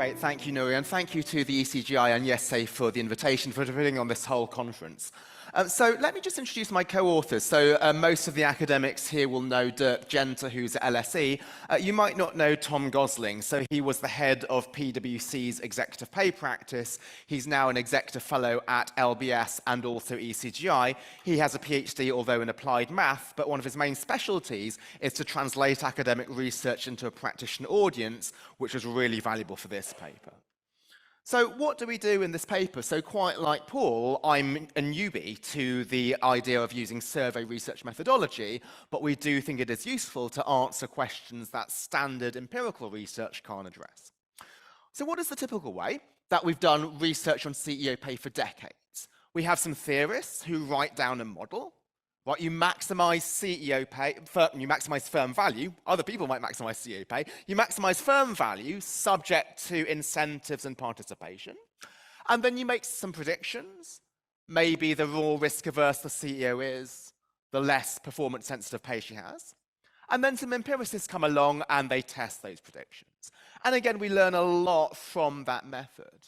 Great, thank you, Nuria, and thank you to the ECGI and IESE for the invitation for putting on this whole conference. So let me just introduce my co-authors. So most of the academics here will know Dirk Genter, who's at LSE. You might not know Tom Gosling. So he was the head of PwC's executive pay practice. He's now an executive fellow at LBS and also ECGI. He has a PhD, although in applied math, but one of his main specialties is to translate academic research into a practitioner audience, which was really valuable for this paper. So what do we do in this paper? So quite like Paul, I'm a newbie to the idea of using survey research methodology, but we do think it is useful to answer questions that standard empirical research can't address. So what is the typical way that we've done research on CEO pay for decades? We have some theorists who write down a model. Right, you maximize CEO pay, you maximize firm value. Other people might maximize CEO pay. You maximize firm value subject to incentives and participation. And then you make some predictions. Maybe the more risk averse the CEO is, the less performance sensitive pay she has. And then some empiricists come along and they test those predictions. And again, we learn a lot from that method.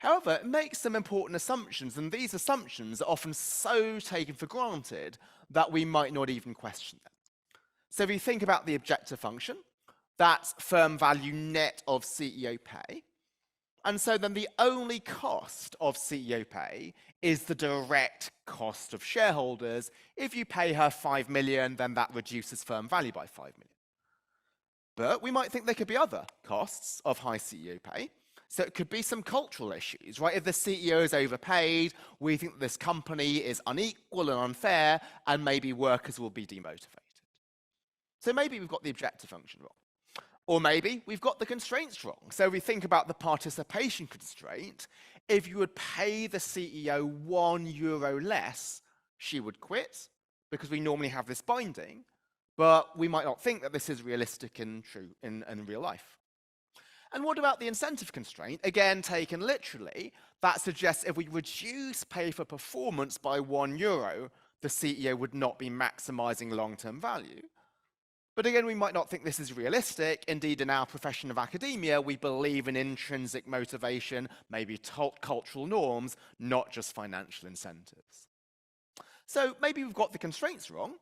However, it makes some important assumptions, and these assumptions are often so taken for granted that we might not even question them. So if you think about the objective function, that's firm value net of CEO pay. And so then the only cost of CEO pay is the direct cost of shareholders. If you pay her 5 million, then that reduces firm value by 5 million. But we might think there could be other costs of high CEO pay. So it could be some cultural issues, right? If the CEO is overpaid, we think that this company is unequal and unfair, and maybe workers will be demotivated. So maybe we've got the objective function wrong. Or maybe we've got the constraints wrong. So we think about the participation constraint. If you would pay the CEO €1 less, she would quit, because we normally have this binding, but we might not think that this is realistic and true in real life. And what about the incentive constraint? Again, taken literally, that suggests if we reduce pay for performance by €1, the CEO would not be maximizing long-term value. But again, we might not think this is realistic. Indeed, in our profession of academia, we believe in intrinsic motivation, maybe cultural norms, not just financial incentives. So maybe we've got the constraints wrong.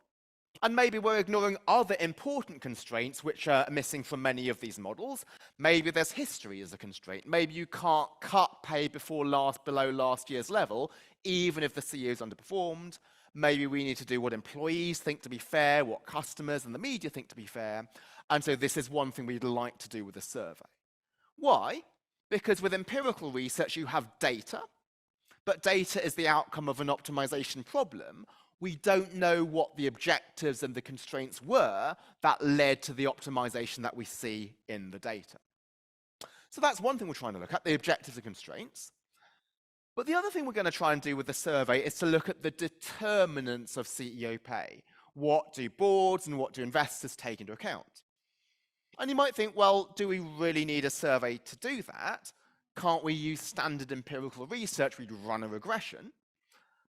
And maybe we're ignoring other important constraints which are missing from many of these models. Maybe there's history as a constraint. Maybe you can't cut pay below last year's level, even if the CEO's underperformed. Maybe we need to do what employees think to be fair, what customers and the media think to be fair. And so this is one thing we'd like to do with a survey. Why? Because with empirical research, you have data, but data is the outcome of an optimization problem. We don't know what the objectives and the constraints were that led to the optimization that we see in the data. So that's one thing we're trying to look at, the objectives and constraints. But the other thing we're going to try and do with the survey is to look at the determinants of CEO pay. What do boards and what do investors take into account? And you might think, well, do we really need a survey to do that? Can't we use standard empirical research? We'd run a regression.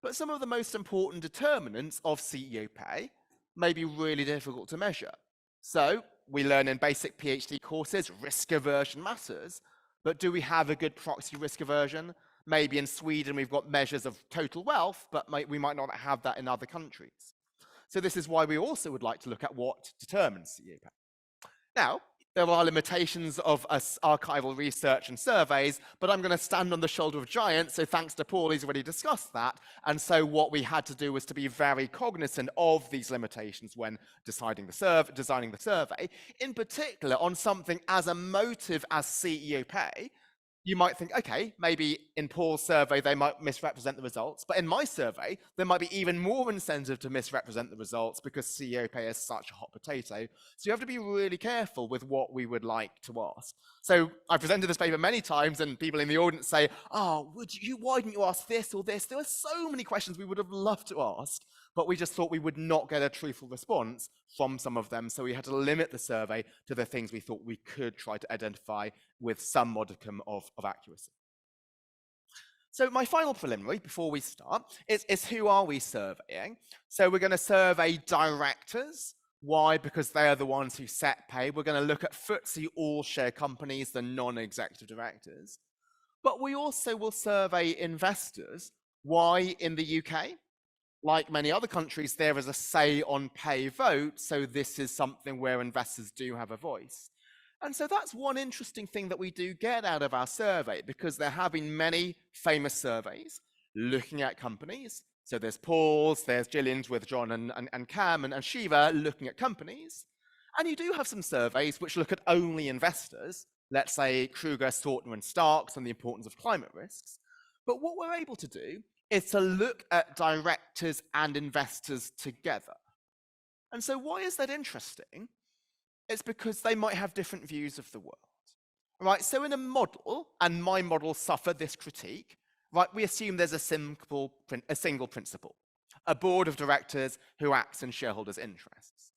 But some of the most important determinants of CEO pay may be really difficult to measure. So we learn in basic PhD courses, risk aversion matters, but do we have a good proxy risk aversion? Maybe in Sweden we've got measures of total wealth, but we might not have that in other countries. So this is why we also would like to look at what determines CEO pay. Now, there are limitations of archival research and surveys, but I'm going to stand on the shoulder of giants, so thanks to Paul, he's already discussed that. And so what we had to do was to be very cognizant of these limitations when designing the survey, in particular on something as emotive as CEO pay. You might think, okay, maybe in Paul's survey, they might misrepresent the results. But in my survey, there might be even more incentive to misrepresent the results because CEO pay is such a hot potato. So you have to be really careful with what we would like to ask. So I presented this paper many times and people in the audience say, oh, why didn't you ask this or this? There were so many questions we would have loved to ask, but we just thought we would not get a truthful response from some of them. So we had to limit the survey to the things we thought we could try to identify with some modicum of accuracy. So my final preliminary before we start is who are we surveying? So we're going to survey directors, Why? Because they are the ones who set pay. We're going to look at FTSE all-share companies, the non-executive directors. But we also will survey investors. Why in the UK? Like many other countries, there is a say on pay vote, so this is something where investors do have a voice. And so that's one interesting thing that we do get out of our survey, because there have been many famous surveys looking at companies. So there's Paul's, there's Gillian's with John and Cam and Shiva looking at companies. And you do have some surveys which look at only investors, let's say Kruger, Sortner and Starks, on the importance of climate risks. But what we're able to do is to look at directors and investors together. And so why is that interesting? It's because they might have different views of the world. Right, so in a model, and my models suffer this critique, right, we assume there's a single principle, a board of directors who acts in shareholders' interests.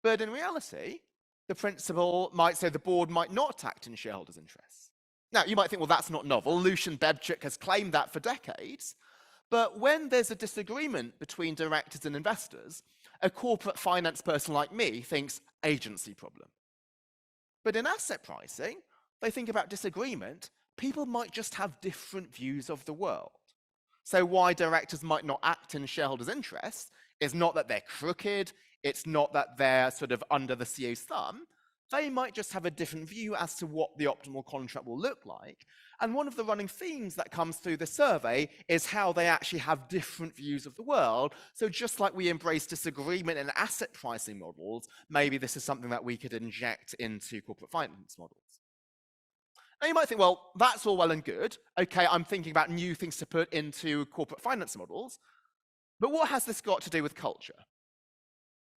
But in reality, the principle might say the board might not act in shareholders' interests. Now, you might think, well, that's not novel. Lucian Bebchuk has claimed that for decades. But when there's a disagreement between directors and investors, a corporate finance person like me thinks agency problem. But in asset pricing, they think about disagreement. People might just have different views of the world. So why directors might not act in shareholders' interests is not that they're crooked, it's not that they're sort of under the CEO's thumb. They might just have a different view as to what the optimal contract will look like. And one of the running themes that comes through the survey is how they actually have different views of the world. So just like we embrace disagreement in asset pricing models, maybe this is something that we could inject into corporate finance models. Now you might think, well, that's all well and good. Okay, I'm thinking about new things to put into corporate finance models. But what has this got to do with culture?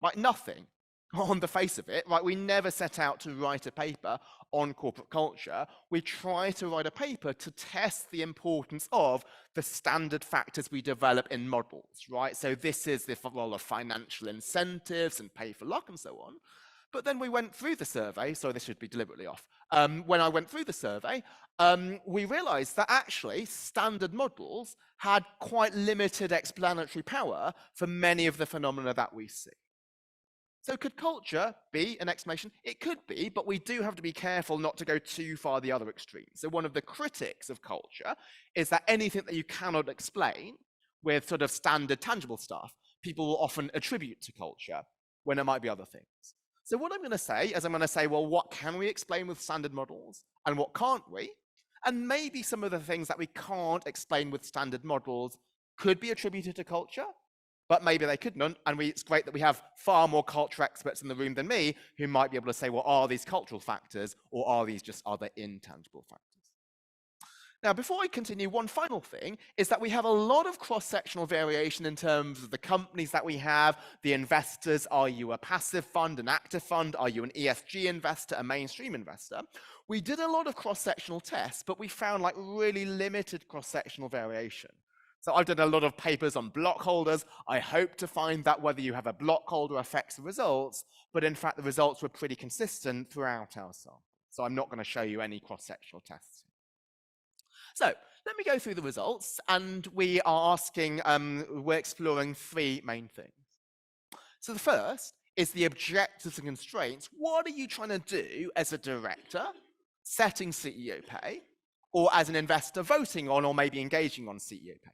Like nothing. On the face of it, right, we never set out to write a paper on corporate culture. We try to write a paper to test the importance of the standard factors we develop in models, right? So this is the role of financial incentives and pay for luck and so on. But then we went through the survey, so this should be deliberately off. When I went through the survey, we realized that actually standard models had quite limited explanatory power for many of the phenomena that we see. So could culture be an explanation? It could be, but we do have to be careful not to go too far the other extreme. So one of the critics of culture is that anything that you cannot explain with sort of standard tangible stuff, people will often attribute to culture when it might be other things. So what I'm going to say is I'm going to say, well, what can we explain with standard models and what can't we? And maybe some of the things that we can't explain with standard models could be attributed to culture, but maybe they couldn't, and it's great that we have far more culture experts in the room than me who might be able to say, well, are these cultural factors, or are these just other intangible factors? Now, before I continue, one final thing is that we have a lot of cross-sectional variation in terms of the companies that we have, the investors. Are you a passive fund, an active fund? Are you an ESG investor, a mainstream investor? We did a lot of cross-sectional tests, but we found like really limited cross-sectional variation. So I've done a lot of papers on block holders. I hope to find that whether you have a block holder affects the results, but in fact, the results were pretty consistent throughout our sample. So I'm not going to show you any cross-sectional tests. So let me go through the results, and we are asking, we're exploring three main things. So the first is the objectives and constraints. What are you trying to do as a director, setting CEO pay, or as an investor voting on or maybe engaging on CEO pay?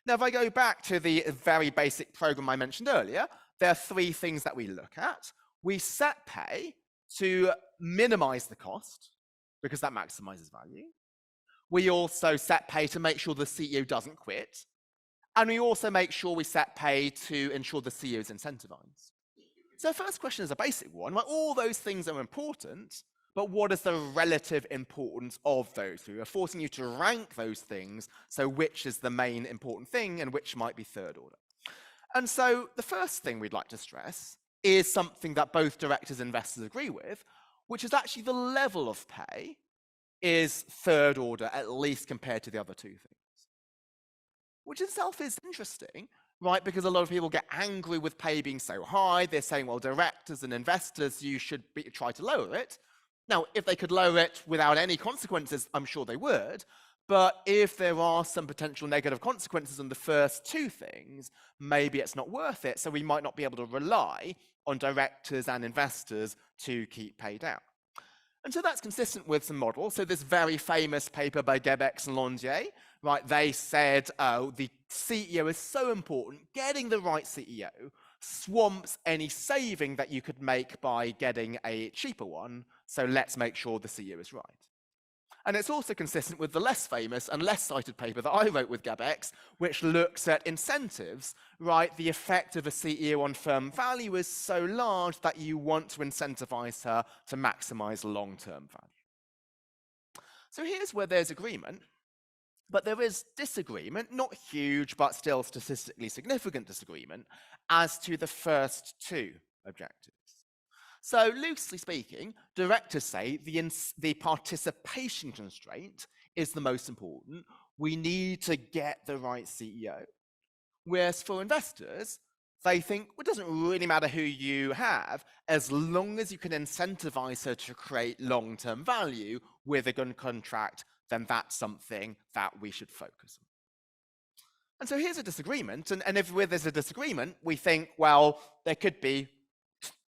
Now, if I go back to the very basic program I mentioned earlier, there are three things that we look at. We set pay to minimize the cost, because that maximizes value. We also set pay to make sure the CEO doesn't quit. And we also make sure we set pay to ensure the CEO is incentivized. So the first question is a basic one. Well, all those things are important, but what is the relative importance of those? We are forcing you to rank those things, so which is the main important thing and which might be third order. And so the first thing we'd like to stress is something that both directors and investors agree with, which is actually the level of pay is third order, at least compared to the other two things. Which itself is interesting, right? Because a lot of people get angry with pay being so high. They're saying, well, directors and investors, you should try to lower it. Now, if they could lower it without any consequences, I'm sure they would. But if there are some potential negative consequences on the first two things, maybe it's not worth it. So we might not be able to rely on directors and investors to keep pay down. And so that's consistent with some models. So this very famous paper by Gebex and Londier, right, they said, oh, the CEO is so important, getting the right CEO swamps any saving that you could make by getting a cheaper one, so let's make sure the CEO is right. And it's also consistent with the less famous and less cited paper that I wrote with Gebex, which looks at incentives, right? The effect of a CEO on firm value is so large that you want to incentivize her to maximize long-term value. So here's where there's agreement, but there is disagreement, not huge, but still statistically significant disagreement, as to the first two objectives. So loosely speaking, directors say the participation constraint is the most important. We need to get the right CEO. Whereas for investors, they think it doesn't really matter who you have, as long as you can incentivize her to create long-term value with a good contract, then that's something that we should focus on. And so here's a disagreement, and if there's a disagreement, we think, well, there could be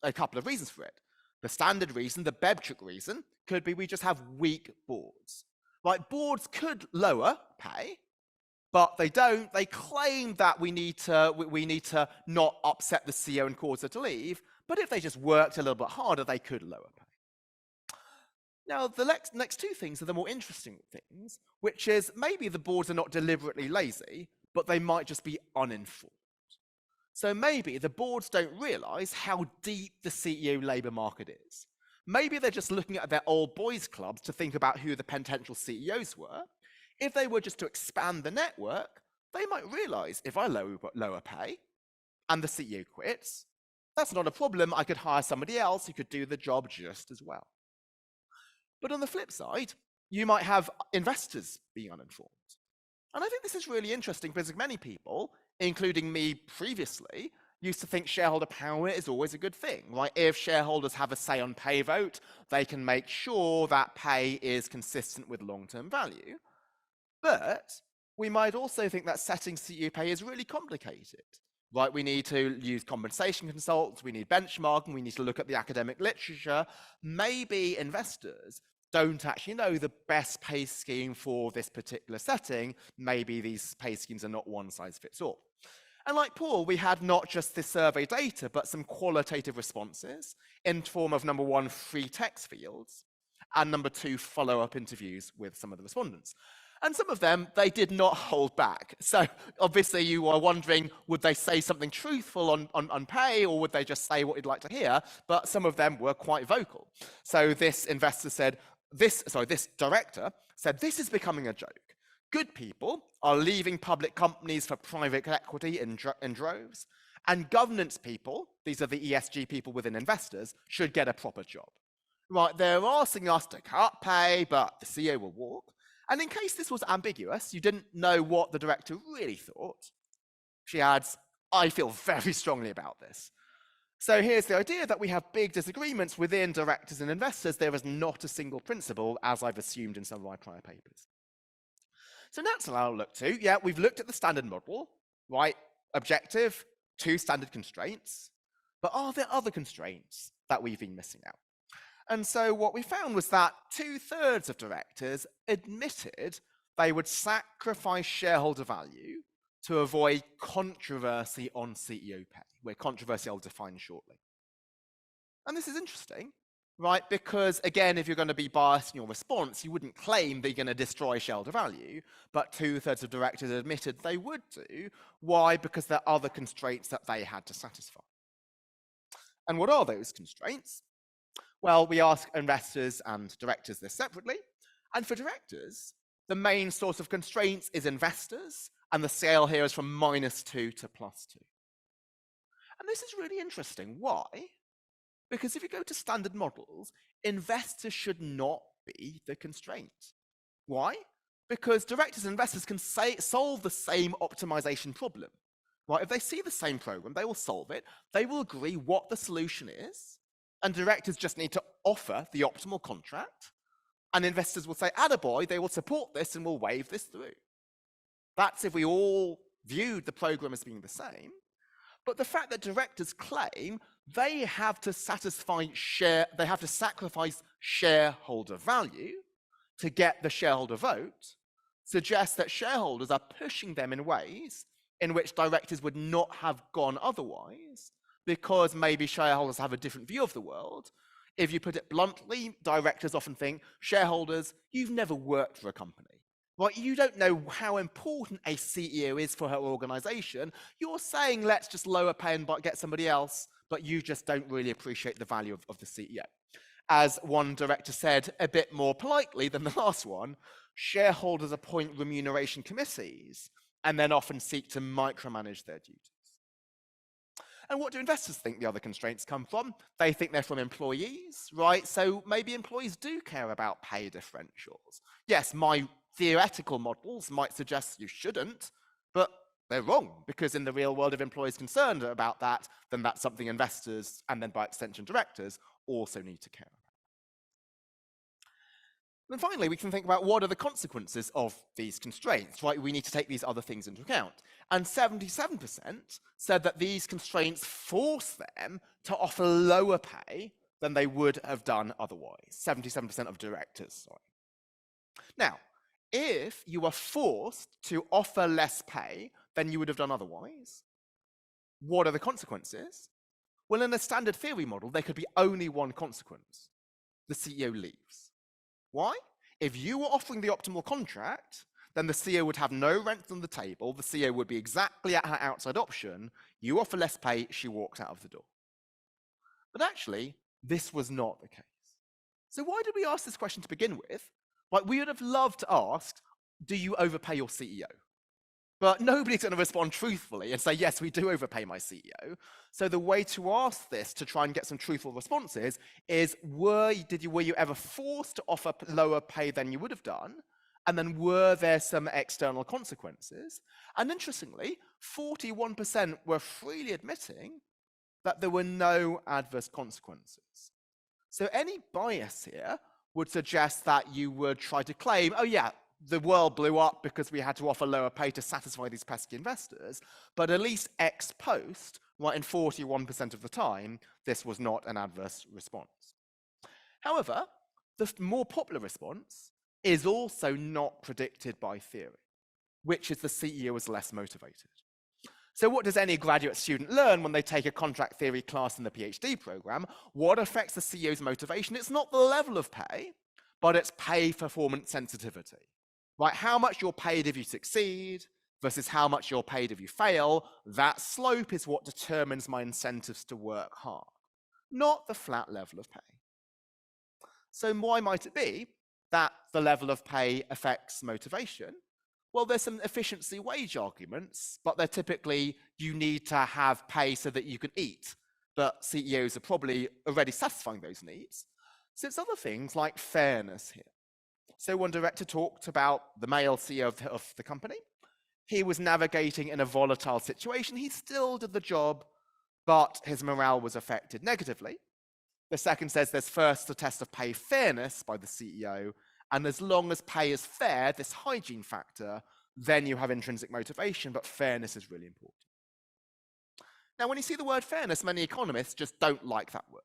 a couple of reasons for it. The standard reason, the Bebchuk reason, could be we just have weak boards. Right? Boards could lower pay, but they don't. They claim that we need to not upset the CEO and cause her to leave, but if they just worked a little bit harder, they could lower pay. Now, the next two things are the more interesting things, which is maybe the boards are not deliberately lazy, but they might just be uninformed. So maybe the boards don't realize how deep the CEO labor market is. Maybe they're just looking at their old boys clubs to think about who the potential CEOs were. If they were just to expand the network, they might realize if I lower pay and the CEO quits, that's not a problem. I could hire somebody else who could do the job just as well. But on the flip side, you might have investors being uninformed. And I think this is really interesting because many people, including me previously, used to think shareholder power is always a good thing, right? If shareholders have a say on pay vote, they can make sure that pay is consistent with long-term value. But we might also think that setting CEO pay is really complicated, right? We need to use compensation consultants, we need benchmarking, we need to look at the academic literature. Maybe investors don't actually know the best pay scheme for this particular setting. Maybe these pay schemes are not one size fits all. And like Paul, we had not just the survey data, but some qualitative responses in form of, number one, free text fields, and number two, follow-up interviews with some of the respondents. And some of them, they did not hold back. So obviously you are wondering, would they say something truthful on pay, or would they just say what you'd like to hear? But some of them were quite vocal. So this investor said, this director said, this is becoming a joke. Good people are leaving public companies for private equity in droves, and governance people, these are the ESG people within investors, should get a proper job. Right, they're asking us to cut pay, but the CEO will walk. And in case this was ambiguous, you didn't know what the director really thought, she adds, I feel very strongly about this. So here's the idea that we have big disagreements within directors and investors. There is not a single principle, as I've assumed in some of my prior papers. So that's what I'll look to. Yeah, we've looked at the standard model, right? Objective, two standard constraints. But are there other constraints that we've been missing out? And so what we found was that 2/3 of directors admitted they would sacrifice shareholder value to avoid controversy on CEO pay, where controversy I'll define shortly. And this is interesting, right? Because again, if you're going to be biased in your response, you wouldn't claim that you're going to destroy shareholder value, but 2/3 of directors admitted they would do. Why? Because there are other constraints that they had to satisfy. And what are those constraints? Well, we ask investors and directors this separately. And for directors, the main source of constraints is investors, and the scale here is from -2 to +2. And this is really interesting. Why? Because if you go to standard models, investors should not be the constraint. Why? Because directors and investors can solve the same optimization problem. Right? If they see the same program, they will solve it. They will agree what the solution is. And directors just need to offer the optimal contract. And investors will say, attaboy, they will support this and will wave this through. That's if we all viewed the program as being the same. But the fact that directors claim they have to sacrifice shareholder value to get the shareholder vote, suggests that shareholders are pushing them in ways in which directors would not have gone otherwise, because maybe shareholders have a different view of the world. If you put it bluntly, directors often think, shareholders, you've never worked for a company. Right, you don't know how important a CEO is for her organization. You're saying, let's just lower pay and get somebody else, but you just don't really appreciate the value of the CEO. As one director said a bit more politely than the last one, shareholders appoint remuneration committees and then often seek to micromanage their duties. And what do investors think the other constraints come from? They think they're from employees, right? So maybe employees do care about pay differentials. Yes, my theoretical models might suggest you shouldn't, but they're wrong, because in the real world, if employees concerned about that, then that's something investors, and then by extension directors, also need to care about. And finally, we can think about what are the consequences of these constraints, right? We need to take these other things into account. And 77% said that these constraints force them to offer lower pay than they would have done otherwise. 77% of directors, sorry. Now, if you are forced to offer less pay than you would have done otherwise, what are the consequences? Well, in a standard theory model, there could be only one consequence. The CEO leaves. Why? If you were offering the optimal contract, then the CEO would have no rent on the table, the CEO would be exactly at her outside option, you offer less pay, she walks out of the door. But actually, this was not the case. So why did we ask this question to begin with? Like, we would have loved to ask, do you overpay your CEO? But nobody's going to respond truthfully and say, yes, we do overpay my CEO. So the way to ask this, to try and get some truthful responses, is were you ever forced to offer lower pay than you would have done? And then were there some external consequences? And interestingly, 41% were freely admitting that there were no adverse consequences. So any bias here would suggest that you would try to claim, oh yeah, the world blew up because we had to offer lower pay to satisfy these pesky investors, but at least ex post, right, in 41% of the time, this was not an adverse response. However, the more popular response is also not predicted by theory, which is the CEO is less motivated. So what does any graduate student learn when they take a contract theory class in the PhD program? What affects the CEO's motivation? It's not the level of pay, but it's pay performance sensitivity. Right, how much you're paid if you succeed versus how much you're paid if you fail, that slope is what determines my incentives to work hard, not the flat level of pay. So why might it be that the level of pay affects motivation? Well, there's some efficiency wage arguments, but they're typically you need to have pay so that you can eat, but CEOs are probably already satisfying those needs. So it's other things like fairness here. So one director talked about the male CEO of the company. He was navigating in a volatile situation. He still did the job, but his morale was affected negatively. The second says there's first the test of pay fairness by the CEO, and as long as pay is fair, this hygiene factor, then you have intrinsic motivation, but fairness is really important. Now, when you see the word fairness, many economists just don't like that word,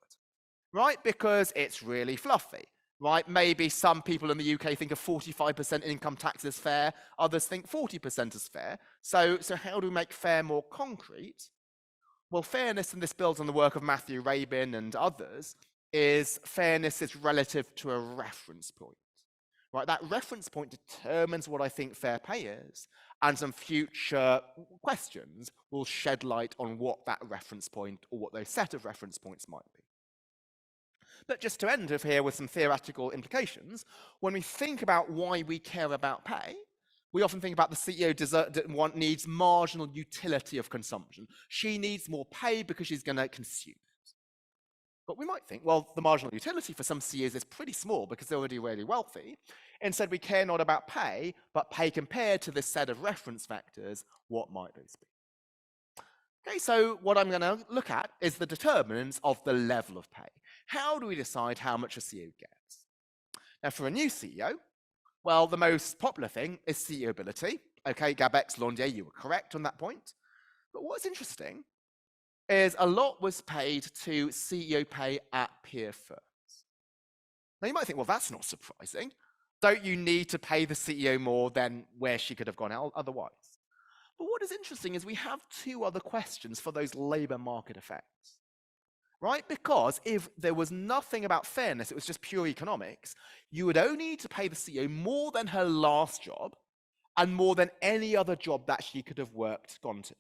right? Because it's really fluffy. Right? Maybe some people in the UK think a 45% income tax is fair, others think 40% is fair. So how do we make fair more concrete? Well, fairness, and this builds on the work of Matthew Rabin and others, is fairness is relative to a reference point. Right? That reference point determines what I think fair pay is, and some future questions will shed light on what that reference point or what those set of reference points might be. But just to end here with some theoretical implications, when we think about why we care about pay, we often think about the CEO needs marginal utility of consumption. She needs more pay because she's going to consume it. But we might think, well, the marginal utility for some CEOs is pretty small because they're already really wealthy. Instead, we care not about pay, but pay compared to this set of reference factors. What might those be? Okay, so what I'm going to look at is the determinants of the level of pay. How do we decide how much a CEO gets? Now, for a new CEO, well, the most popular thing is CEO ability. Okay, Gabex, Londier, you were correct on that point. But what's interesting is a lot was paid to CEO pay at peer firms. Now you might think, well, that's not surprising. Don't you need to pay the CEO more than where she could have gone out otherwise? But what is interesting is we have two other questions for those labor market effects, right? Because if there was nothing about fairness, it was just pure economics, you would only need to pay the CEO more than her last job and more than any other job that she could have gone to.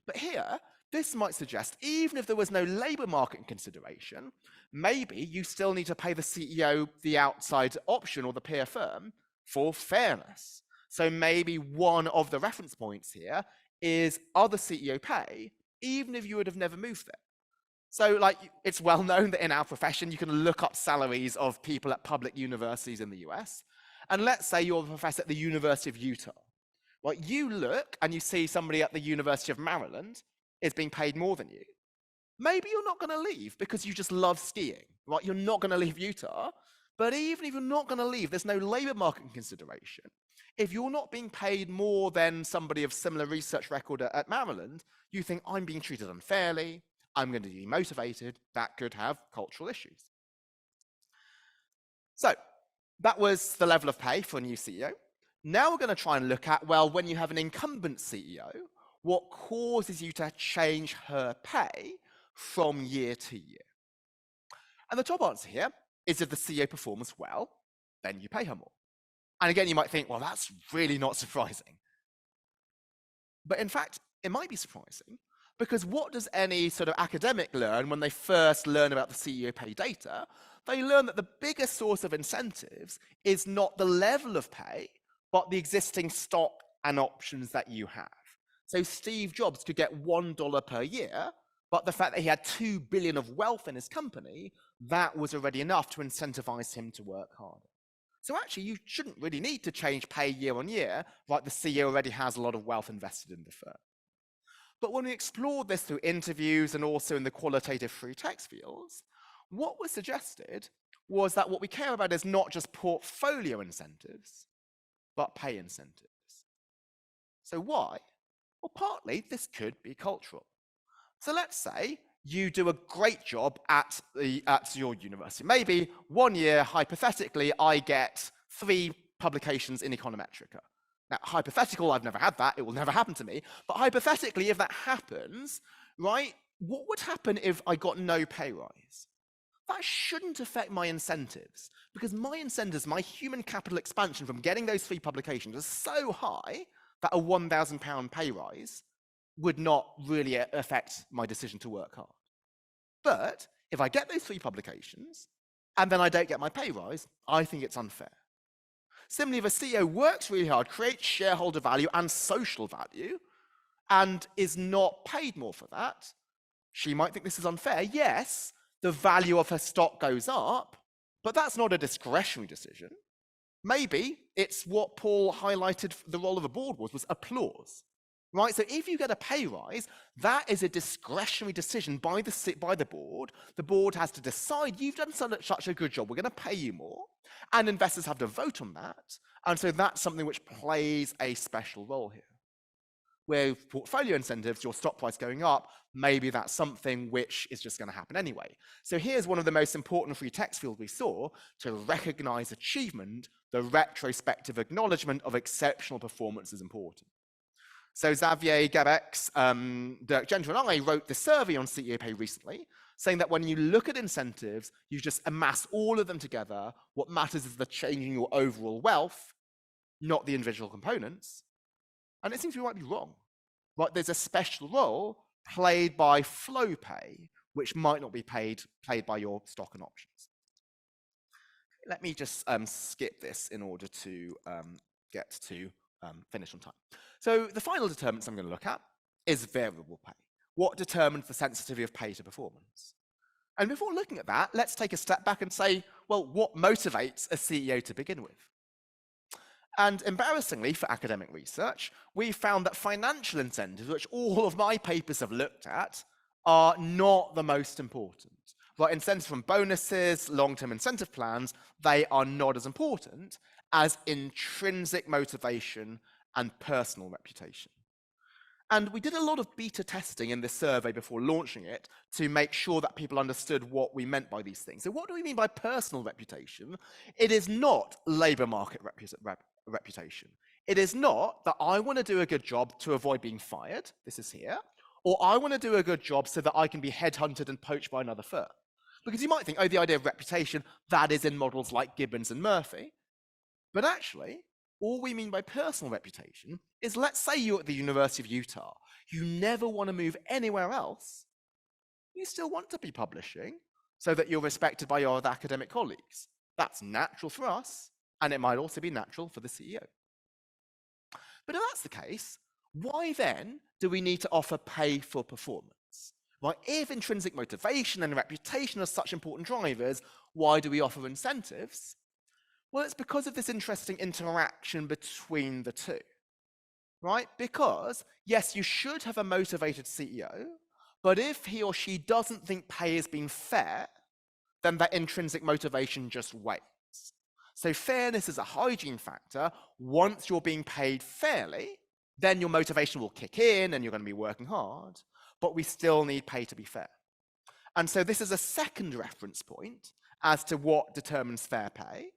But here, this might suggest even if there was no labor market consideration, maybe you still need to pay the CEO the outside option or the peer firm for fairness. So maybe one of the reference points here is other CEO pay, even if you would have never moved there. So like, it's well known that in our profession, you can look up salaries of people at public universities in the US. And let's say you're a professor at the University of Utah. Well, you look and you see somebody at the University of Maryland is being paid more than you. Maybe you're not going to leave because you just love skiing, right? You're not going to leave Utah. But even if you're not going to leave, there's no labor market consideration. If you're not being paid more than somebody of similar research record at Maryland, you think, I'm being treated unfairly, I'm going to be demotivated, that could have cultural issues. So that was the level of pay for a new CEO. Now we're going to try and look at, well, when you have an incumbent CEO, what causes you to change her pay from year to year? And the top answer here is if the CEO performs well, then you pay her more. And again, you might think, well, that's really not surprising. But in fact, it might be surprising because what does any sort of academic learn when they first learn about the CEO pay data? They learn that the biggest source of incentives is not the level of pay, but the existing stock and options that you have. So Steve Jobs could get $1 per year, but the fact that he had $2 billion of wealth in his company, that was already enough to incentivize him to work harder. So actually, you shouldn't really need to change pay year on year, like the CEO already has a lot of wealth invested in the firm. But when we explored this through interviews and also in the qualitative free text fields, what was suggested was that what we care about is not just portfolio incentives, but pay incentives. So why? Well, partly this could be cultural. So let's say you do a great job at your university. Maybe 1 year, hypothetically, I get 3 publications in Econometrica. Now, hypothetical, I've never had that. It will never happen to me. But hypothetically, if that happens, right, what would happen if I got no pay rise? That shouldn't affect my incentives because my incentives, my human capital expansion from getting those 3 publications is so high that a £1,000 pay rise would not really affect my decision to work hard. But if I get those 3 publications and then I don't get my pay rise, I think it's unfair. Similarly, if a CEO works really hard, creates shareholder value and social value, and is not paid more for that, she might think this is unfair. Yes, the value of her stock goes up, but that's not a discretionary decision. Maybe it's what Paul highlighted the role of a board was applause. Right, so if you get a pay rise, that is a discretionary decision by the board. The board has to decide, you've done such a good job, we're going to pay you more. And investors have to vote on that. And so that's something which plays a special role here. Where portfolio incentives, your stock price going up, maybe that's something which is just going to happen anyway. So here's one of the most important free text fields we saw to recognize achievement. The retrospective acknowledgement of exceptional performance is important. So Xavier, Gabex, Dirk Genter, and I wrote the survey on CEO pay recently, saying that when you look at incentives, you just amass all of them together. What matters is the change in your overall wealth, not the individual components. And it seems we might be wrong. Right? There's a special role played by flow pay, which might not be played by your stock and options. Let me just skip this in order to get to finish on time. So the final determinants I'm going to look at is variable pay. What determines the sensitivity of pay to performance? And before looking at that, let's take a step back and say, well, what motivates a CEO to begin with? And embarrassingly for academic research, we found that financial incentives, which all of my papers have looked at, are not the most important. Right, incentives from bonuses, long-term incentive plans, they are not as important as intrinsic motivation and personal reputation. And we did a lot of beta testing in this survey before launching it to make sure that people understood what we meant by these things. So what do we mean by personal reputation? It is not labour market reputation. It is not that I want to do a good job to avoid being fired, this is here, or I want to do a good job so that I can be headhunted and poached by another firm. Because you might think, oh, the idea of reputation, that is in models like Gibbons and Murphy. But actually, all we mean by personal reputation is, let's say you're at the University of Utah, you never want to move anywhere else, you still want to be publishing so that you're respected by your other academic colleagues. That's natural for us, and it might also be natural for the CEO. But if that's the case, why then do we need to offer pay for performance? Right? If intrinsic motivation and reputation are such important drivers, why do we offer incentives? Well, it's because of this interesting interaction between the two, right? Because, yes, you should have a motivated CEO, but if he or she doesn't think pay is being fair, then that intrinsic motivation just wanes. So fairness is a hygiene factor. Once you're being paid fairly, then your motivation will kick in and you're going to be working hard, but we still need pay to be fair. And so this is a second reference point as to what determines fair pay.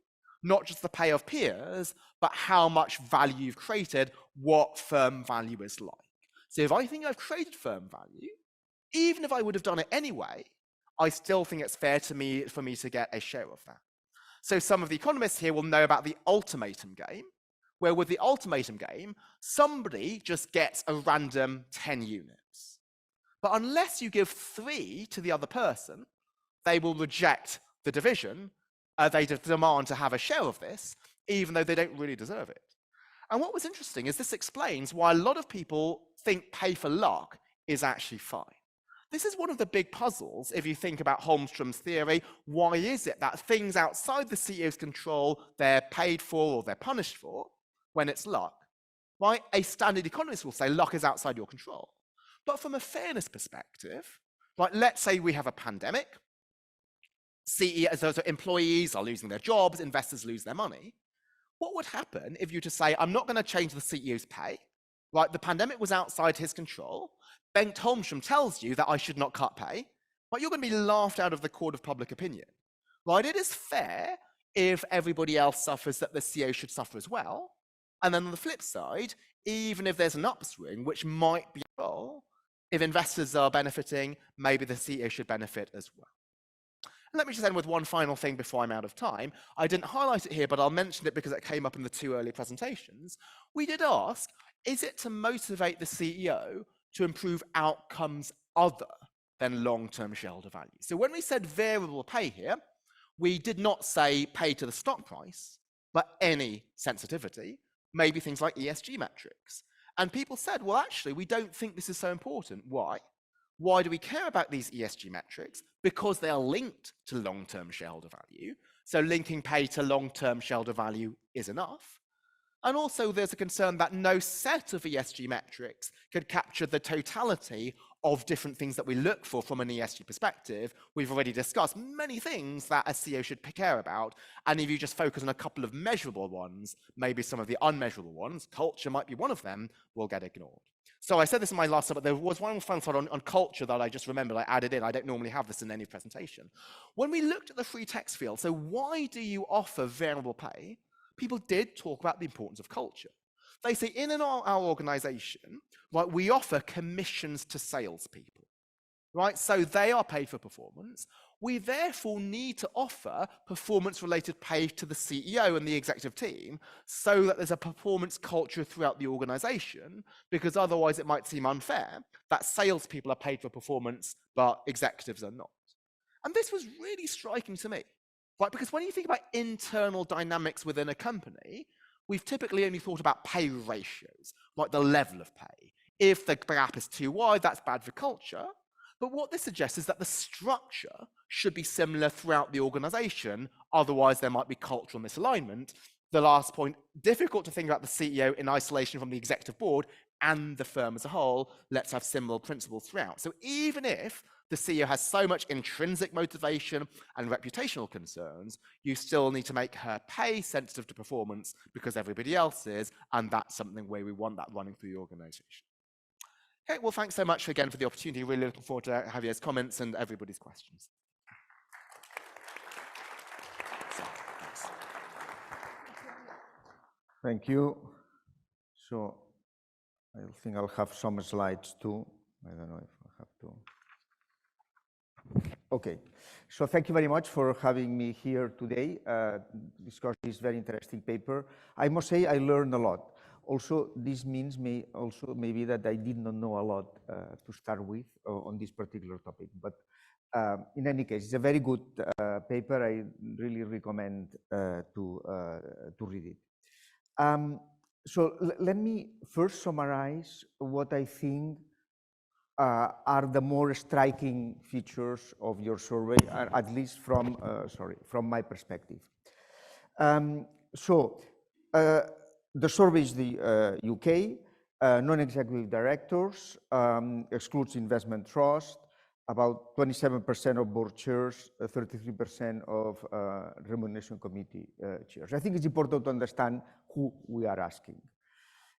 Not just the pay of peers, but how much value you've created, what firm value is like. So if I think I've created firm value, even if I would have done it anyway, I still think it's fair to me for me to get a share of that. So some of the economists here will know about the ultimatum game, where with the ultimatum game, somebody just gets a random 10 units. But unless you give 3 to the other person, they will reject the division. They demand to have a share of this, even though they don't really deserve it. And what was interesting is this explains why a lot of people think pay for luck is actually fine. This is one of the big puzzles if you think about Holmstrom's theory. Why is it that things outside the CEO's control, they're paid for or they're punished for when it's luck? Right? A standard economist will say luck is outside your control. But from a fairness perspective, right, let's say we have a pandemic, CEOs, so employees are losing their jobs, investors lose their money. What would happen if you just say, I'm not going to change the CEO's pay, right? The pandemic was outside his control. Bengt Holmstrom tells you that I should not cut pay, but you're going to be laughed out of the court of public opinion, right? It is fair if everybody else suffers that the CEO should suffer as well. And then on the flip side, even if there's an upswing, which might be a role, if investors are benefiting, maybe the CEO should benefit as well. And let me just end with one final thing before I'm out of time. I didn't highlight it here, but I'll mention it because it came up in the 2 earlier presentations. We did ask, is it to motivate the CEO to improve outcomes other than long-term shareholder value? So when we said variable pay here, we did not say pay to the stock price, but any sensitivity, maybe things like ESG metrics. And people said, well, actually, we don't think this is so important. Why? Why do we care about these ESG metrics? Because they are linked to long-term shareholder value. So linking pay to long-term shareholder value is enough. And also there's a concern that no set of ESG metrics could capture the totality of different things that we look for from an ESG perspective. We've already discussed many things that a CEO should care about. And if you just focus on a couple of measurable ones, maybe some of the unmeasurable ones, culture might be one of them, will get ignored. So I said this in my last slide, but there was one fun slide on culture that I just remembered I added in. I don't normally have this in any presentation. When we looked at the free text field, so why do you offer variable pay? People did talk about the importance of culture. They say in our organization, right, we offer commissions to salespeople, right? So they are paid for performance. We therefore need to offer performance-related pay to the CEO and the executive team so that there's a performance culture throughout the organization, because otherwise it might seem unfair that salespeople are paid for performance, but executives are not. And this was really striking to me, right? Because when you think about internal dynamics within a company, we've typically only thought about pay ratios, like the level of pay. If the gap is too wide, that's bad for culture. But what this suggests is that the structure should be similar throughout the organization, otherwise there might be cultural misalignment. The last point, difficult to think about the CEO in isolation from the executive board and the firm as a whole. Let's have similar principles throughout. So even if the CEO has so much intrinsic motivation and reputational concerns, you still need to make her pay sensitive to performance because everybody else is, and that's something where we want that running through the organization. Okay, well, thanks so much again for the opportunity. Really looking forward to Javier's comments and everybody's questions. Thank you. So I think I'll have some slides too. I don't know if I have to. Okay, so thank you very much for having me here today, discuss this very interesting paper. I must say I learned a lot. Also, this means maybe that I did not know a lot to start with on this particular topic. But in any case, it's a very good paper. I really recommend to read it. So let me first summarize what I think are the more striking features of your survey, at least from my perspective. The survey is the UK, non-executive directors, excludes investment trust, about 27% of board chairs, 33% of remuneration committee chairs. I think it's important to understand who we are asking.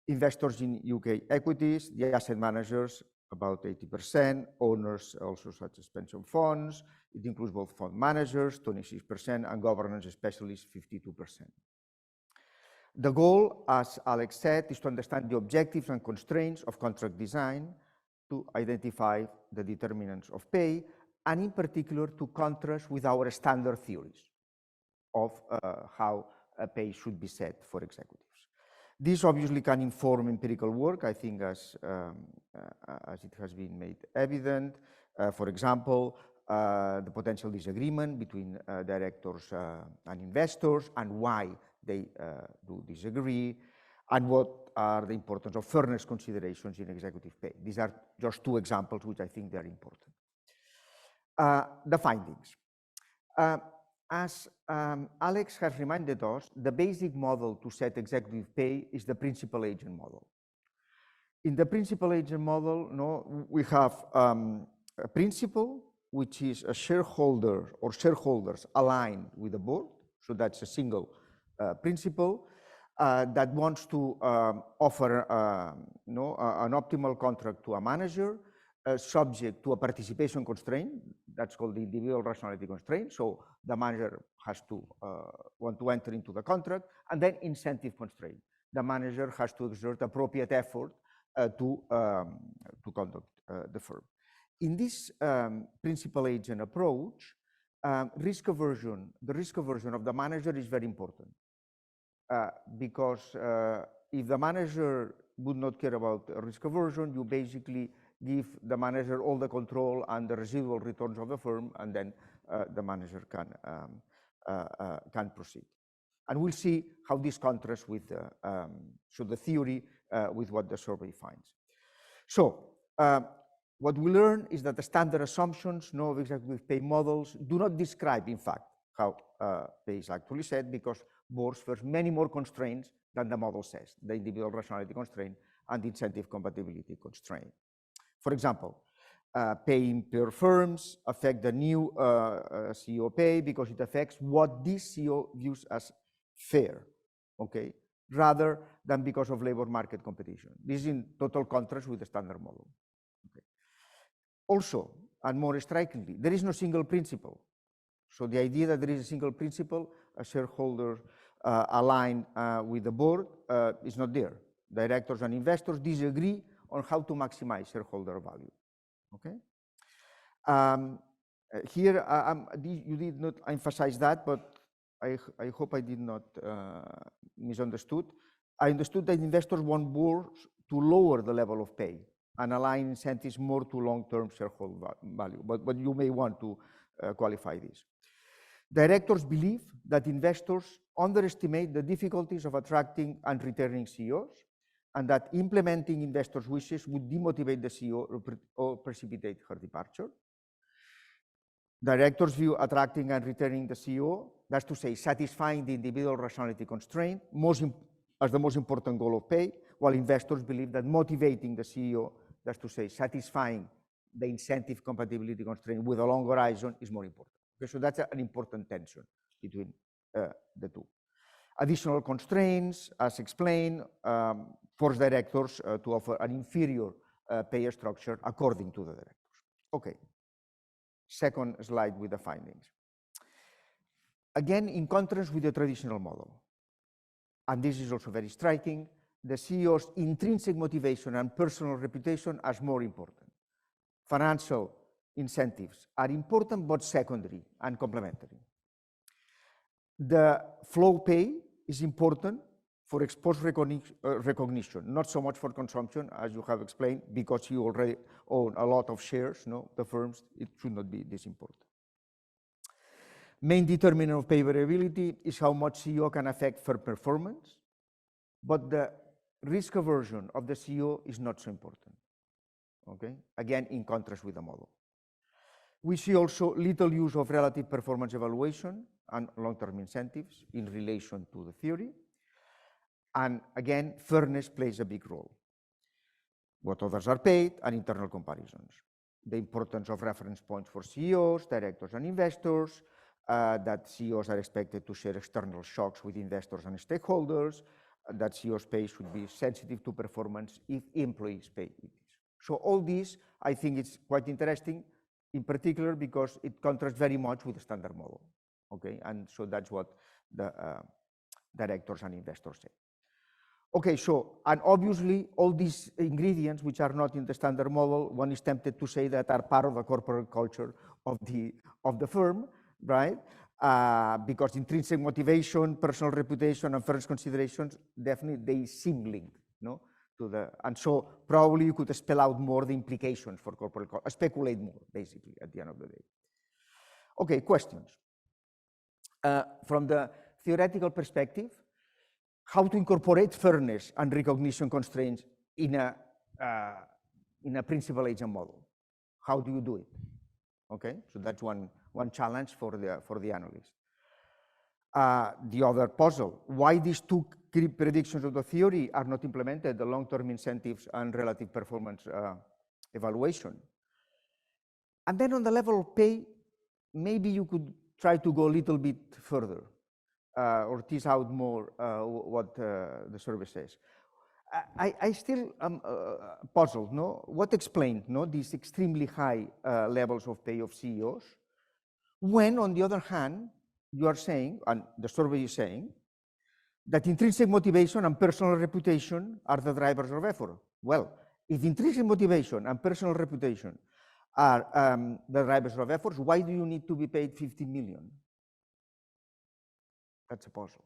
Investors in UK equities, the asset managers, about 80%, owners also such as pension funds. It includes both fund managers, 26%, and governance specialists, 52%. The goal, as Alex said, is to understand the objectives and constraints of contract design, to identify the determinants of pay, and in particular to contrast with our standard theories of how pay should be set for executives. This obviously can inform empirical work, I think, as it has been made evident. For example, the potential disagreement between directors and investors, and why they do disagree, and what are the importance of fairness considerations in executive pay. These are just two examples which I think they are important. The findings. As Alex has reminded us, the basic model to set executive pay is the principal agent model. In the principal agent model, we have a principal, which is a shareholder or shareholders aligned with the board. So that's a single principal that wants to offer an optimal contract to a manager, subject to a participation constraint. That's called the individual rationality constraint. So the manager has to want to enter into the contract, and then incentive constraint. The manager has to exert appropriate effort to conduct the firm. In this principal agent approach, the risk aversion of the manager is very important, because if the manager would not care about risk aversion, you basically give the manager all the control and the residual returns of the firm, and then the manager can proceed. And we'll see how this contrasts with the theory with what the survey finds. So what we learn is that the standard assumptions of executive pay models do not describe, in fact, how pay is actually set, because boards face many more constraints than the model says, the individual rationality constraint and the incentive compatibility constraint. For example, paying per firms affect the new CEO pay because it affects what this CEO views as fair, okay, rather than because of labor market competition. This is in total contrast with the standard model. Okay. Also, and more strikingly, there is no single principle. So the idea that there is a single principle, a shareholder aligned with the board, is not there. Directors and investors disagree on how to maximize shareholder value. Okay. Here, you did not emphasize that, but I hope I did not misunderstood. I understood that investors want boards to lower the level of pay and align incentives more to long-term shareholder value. But you may want to qualify this. Directors believe that investors underestimate the difficulties of attracting and retaining CEOs, and that implementing investors' wishes would demotivate the CEO or precipitate her departure. Directors view attracting and retaining the CEO, that's to say, satisfying the individual rationality constraint, as the most important goal of pay, while investors believe that motivating the CEO, that's to say, satisfying the incentive compatibility constraint with a long horizon, is more important. Okay, so that's an important tension between the two. Additional constraints, as explained, force directors to offer an inferior pay structure according to the directors. Okay, second slide with the findings. Again, in contrast with the traditional model, and this is also very striking, the CEO's intrinsic motivation and personal reputation are more important. Financial incentives are important but secondary and complementary. The flow pay is important for exposed recognition, not so much for consumption, as you have explained, because you already own a lot of shares, the firms, it should not be this important. Main determinant of pay variability is how much CEO can affect firm performance, but the risk aversion of the CEO is not so important, okay? Again, in contrast with the model. We see also little use of relative performance evaluation and long-term incentives in relation to the theory. And again, fairness plays a big role. What others are paid and internal comparisons. The importance of reference points for CEOs, directors, and investors, that CEOs are expected to share external shocks with investors and stakeholders, that CEOs' pay should be sensitive to performance if employees' pay it is. So all this, I think it's quite interesting, in particular because it contrasts very much with the standard model, okay? And so that's what the directors and investors say. Okay, so, and obviously all these ingredients which are not in the standard model, one is tempted to say that are part of the corporate culture of the firm, right? Because intrinsic motivation, personal reputation, and first considerations, definitely they seem linked, no? And so probably you could spell out more the implications for corporate culture, speculate more, basically, at the end of the day. Okay, questions. From the theoretical perspective, how to incorporate fairness and recognition constraints in a principal agent model? How do you do it? Okay, so that's one challenge for the analyst. The other puzzle, why these two predictions of the theory are not implemented, the long-term incentives and relative performance evaluation. And then on the level of pay, maybe you could try to go a little bit further. Or tease out more what the survey says. I still am puzzled, no? What explained, no, these extremely high levels of pay of CEOs, when on the other hand, you are saying, and the survey is saying, that intrinsic motivation and personal reputation are the drivers of effort. Well, if intrinsic motivation and personal reputation are the drivers of efforts, why do you need to be paid 50 million? That's a puzzle,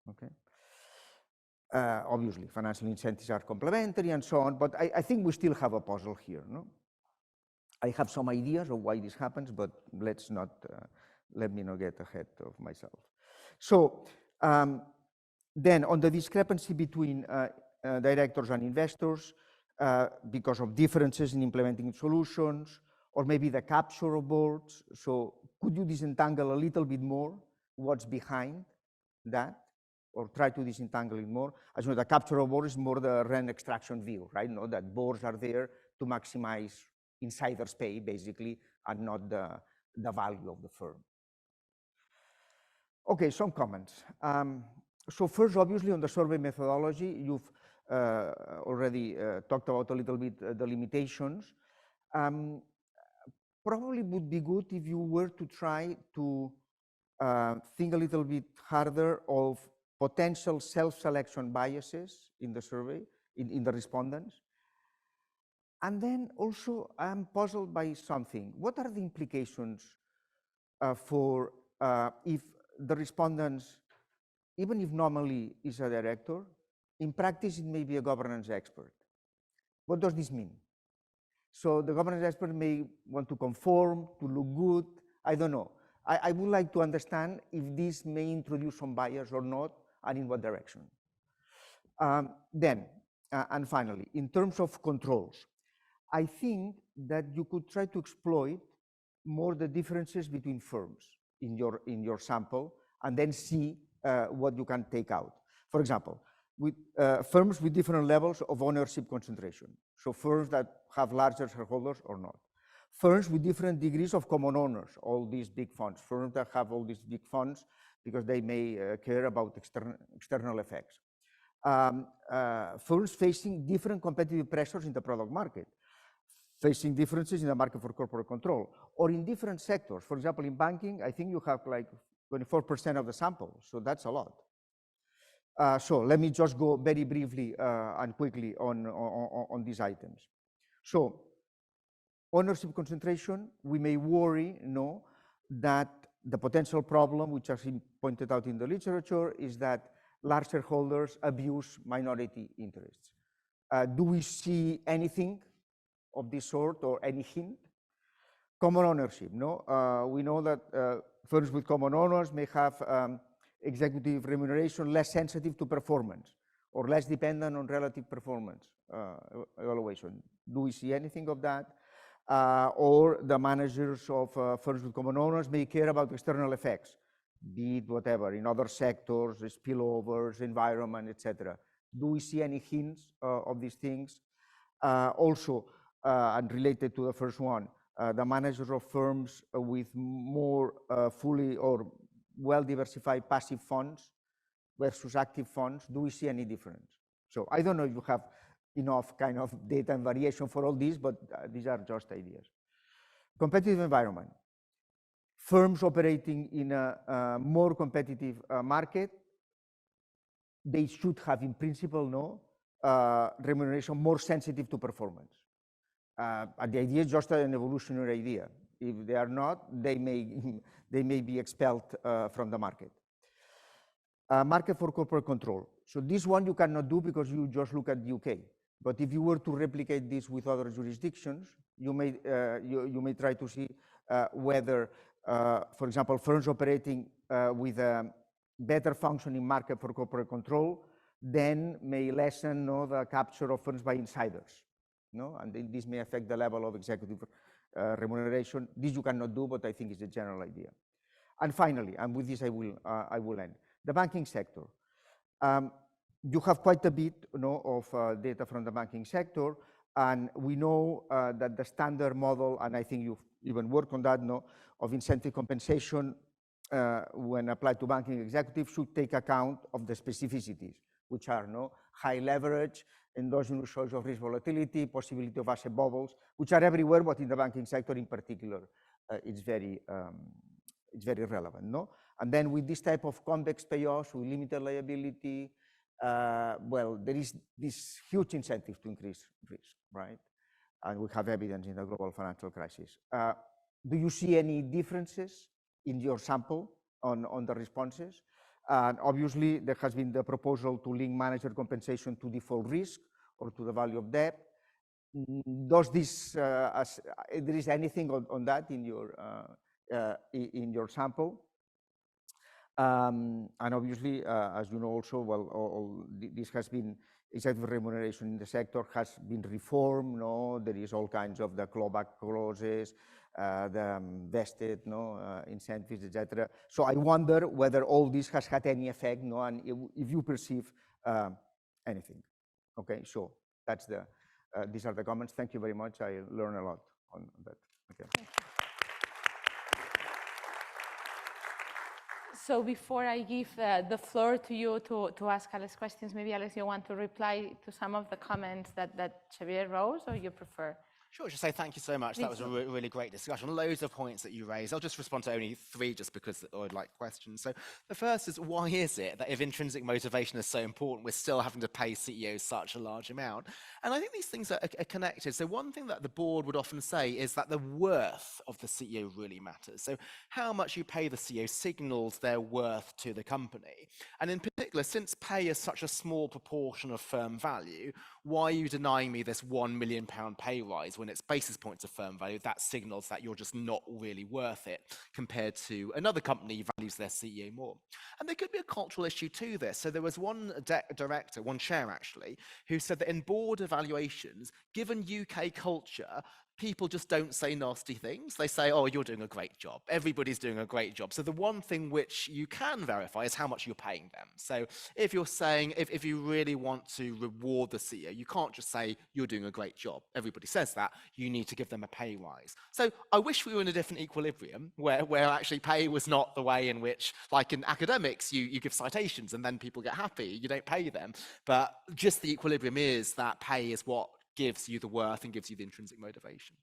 okay? Obviously, financial incentives are complementary and so on, but I think we still have a puzzle here, no? I have some ideas of why this happens, but let me not get ahead of myself. So then on the discrepancy between directors and investors, because of differences in implementing solutions, or maybe the capture of boards, so could you disentangle a little bit more what's behind that, or try to disentangle it more? As you know, the capture of boards is more the rent extraction view, right? No, that boards are there to maximize insiders' pay, basically, and not the value of the firm. Okay, some comments. So first, obviously, on the survey methodology, you've already talked about a little bit the limitations. Probably would be good if you were to try to think a little bit harder of potential self-selection biases in the survey, in the respondents. And then also, I'm puzzled by something. What are the implications for if the respondents, even if normally is a director, in practice it may be a governance expert? What does this mean? So the governance expert may want to conform, to look good, I don't know. I would like to understand if this may introduce some bias or not, and in what direction. Then, and finally, in terms of controls, I think that you could try to exploit more the differences between firms in your sample, and then see what you can take out. For example, with firms with different levels of ownership concentration. So firms that have larger shareholders or not. Firms with different degrees of common owners, all these big funds. Firms that have all these big funds because they may care about external effects. firms facing different competitive pressures in the product market, facing differences in the market for corporate control, or in different sectors. For example, in banking, I think you have like 24% of the sample, so that's a lot. So let me just go very briefly and quickly on these items. So ownership concentration, we may worry, that the potential problem, which has been pointed out in the literature, is that large shareholders abuse minority interests. Do we see anything of this sort or any hint? Common ownership, we know that firms with common owners may have executive remuneration less sensitive to performance or less dependent on relative performance evaluation. Do we see anything of that? Or the managers of firms with common owners may care about external effects, be it whatever, in other sectors, spillovers, environment, etc. Do we see any hints of these things? Also, and related to the first one, the managers of firms with more fully or well-diversified passive funds versus active funds, do we see any difference? So I don't know if you have enough kind of data and variation for all these, but these are just ideas. Competitive environment. Firms operating in a more competitive market, they should have, in principle, remuneration more sensitive to performance. And the idea is just an evolutionary idea. If they are not, they may be expelled from the market. Market for corporate control. So this one you cannot do because you just look at the UK. But if you were to replicate this with other jurisdictions, you may try to see whether, for example, firms operating with a better functioning market for corporate control then may lessen the capture of firms by insiders. And this may affect the level of executive remuneration. This you cannot do, but I think it's a general idea. And finally, and with this I will end, the banking sector. You have quite a bit of data from the banking sector, and we know that the standard model, and I think you've even worked on that, of incentive compensation when applied to banking executives should take account of the specificities, which are high leverage, endogenous source of risk volatility, possibility of asset bubbles, which are everywhere, but in the banking sector in particular, it's very relevant. And then with this type of convex payoffs, with limited liability, well, there is this huge incentive to increase risk, right? And we have evidence in the global financial crisis. Do you see any differences in your sample on the responses? And obviously, there has been the proposal to link manager compensation to default risk or to the value of debt. Does this, there is anything on that in your sample? And obviously, as you know also, well, this has been, executive remuneration in the sector has been reformed. There is all kinds of the clawback clauses, the vested incentives, etc. So I wonder whether all this has had any effect, and if you perceive anything. Okay, so that's these are the comments. Thank you very much. I learned a lot on that. Okay. So before I give the floor to you to ask Alex questions, maybe Alex, you want to reply to some of the comments that Xavier rose, or you prefer? Sure, just say thank you so much. That was a really great discussion. Loads of points that you raised. I'll just respond to only 3 just because I'd like questions. So the first is, why is it that if intrinsic motivation is so important, we're still having to pay CEOs such a large amount? And I think these things are connected. So one thing that the board would often say is that the worth of the CEO really matters. So how much you pay the CEO signals their worth to the company. And in particular, since pay is such a small proportion of firm value, why are you denying me this £1 million pay rise when it's basis points of firm value? That signals that you're just not really worth it compared to another company who values their CEO more. And there could be a cultural issue to this. So there was one director, one chair actually, who said that in board evaluations, given UK culture, people just don't say nasty things. They say, oh, you're doing a great job. Everybody's doing a great job. So the one thing which you can verify is how much you're paying them. So if you're saying, if you really want to reward the CEO, you can't just say you're doing a great job. Everybody says that. You need to give them a pay rise. So I wish we were in a different equilibrium where actually pay was not the way in which, like in academics, you give citations and then people get happy. You don't pay them. But just the equilibrium is that pay is what gives you the worth and gives you the intrinsic motivation.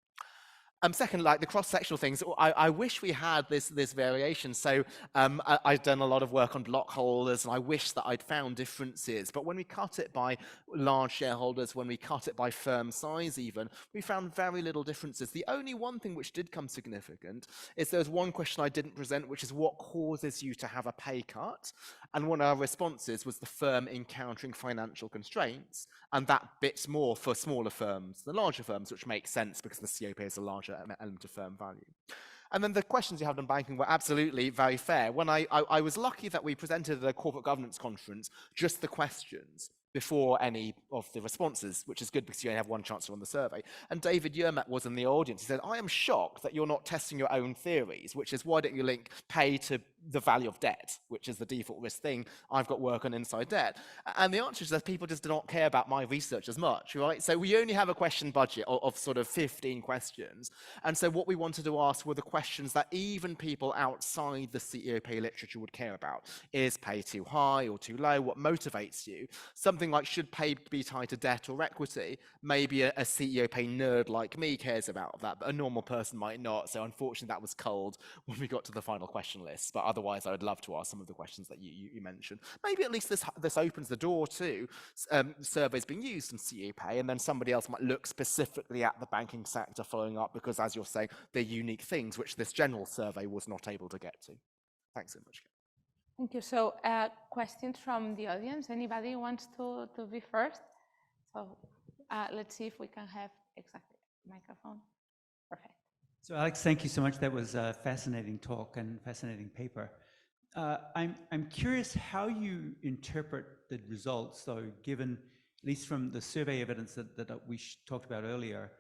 Second, like the cross-sectional things, I wish we had this variation. So I've done a lot of work on block holders, and I wish that I'd found differences. But when we cut it by large shareholders, when we cut it by firm size even, we found very little differences. The only one thing which did come significant is there's one question I didn't present, which is what causes you to have a pay cut? And one of our responses was the firm encountering financial constraints, and that bits more for smaller firms than larger firms, which makes sense because the COP is a larger element of firm value. And then the questions you had on banking were absolutely very fair. When I was lucky that we presented at a corporate governance conference just the questions before any of the responses, which is good because you only have one chance to run the survey. And David Yermak was in the audience. He said, I am shocked that you're not testing your own theories, which is why don't you link pay to the value of debt, which is the default risk thing. I've got work on inside debt. And the answer is that people just do not care about my research as much, right? So we only have a question budget of sort of 15 questions. And so what we wanted to ask were the questions that even people outside the COP literature would care about. Is pay too high or too low? What motivates you? Something like should pay be tied to debt or equity? Maybe a COP nerd like me cares about that, but a normal person might not. So unfortunately that was culled when we got to the final question list. But otherwise I would love to ask some of the questions that you mentioned. Maybe at least this opens the door to surveys being used in COP, and then somebody else might look specifically at the banking sector following up, because as you're saying, they're unique things which this general survey was not able to get to. Thanks so much. Thank you. So questions from the audience. Anybody wants to be first? So let's see if we can have exactly microphone. Perfect. So Alex, thank you so much. That was a fascinating talk and fascinating paper. I'm curious how you interpret the results, though, given, at least from the survey evidence that we talked about earlier.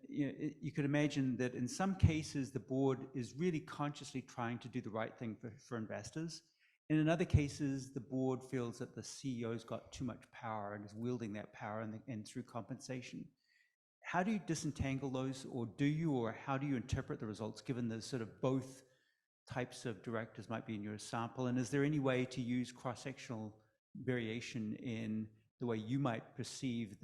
You could imagine that in some cases the board is really consciously trying to do the right thing for investors. And in other cases, the board feels that the CEO's got too much power and is wielding that power and through compensation. How do you disentangle those, or how do you interpret the results, given the sort of both types of directors might be in your sample? And is there any way to use cross-sectional variation in the way you might perceive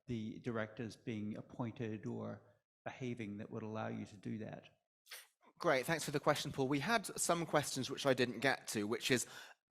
the directors being appointed or behaving that would allow you to do that? Great, thanks for the question, Paul. We had some questions which I didn't get to, which is,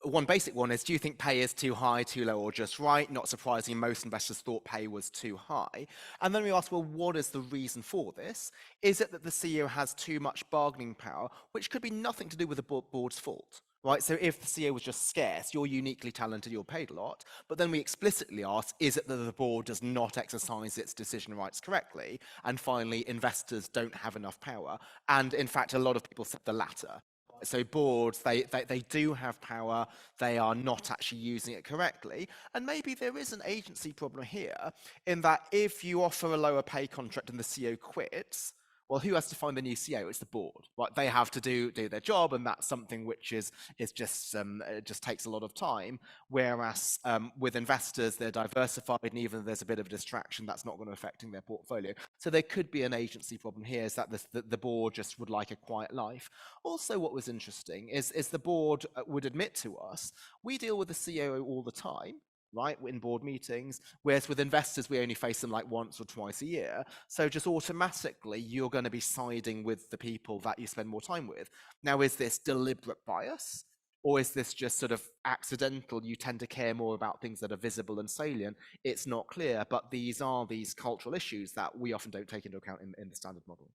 one basic one is, do you think pay is too high, too low, or just right? Not surprising, most investors thought pay was too high. And then we asked, well, what is the reason for this? Is it that the CEO has too much bargaining power, which could be nothing to do with the board's fault? Right, so if the CEO was just scarce, you're uniquely talented, you're paid a lot. But then we explicitly asked, is it that the board does not exercise its decision rights correctly? And finally, investors don't have enough power. And in fact, a lot of people said the latter. So boards, they do have power, they are not actually using it correctly. And maybe there is an agency problem here, in that if you offer a lower pay contract and the CEO quits, well, who has to find the new CEO? It's the board, right? They have to do their job, and that's something which is just it just takes a lot of time. Whereas with investors, they're diversified, and even if there's a bit of a distraction, that's not going to affect their portfolio. So there could be an agency problem here, is that the board just would like a quiet life. Also, what was interesting is the board would admit to us, we deal with the CEO all the time, right, in board meetings, whereas with investors, we only face them like once or twice a year. So just automatically, you're going to be siding with the people that you spend more time with. Now, is this deliberate bias? Or is this just sort of accidental? You tend to care more about things that are visible and salient. It's not clear, but these are these cultural issues that we often don't take into account in the standard models.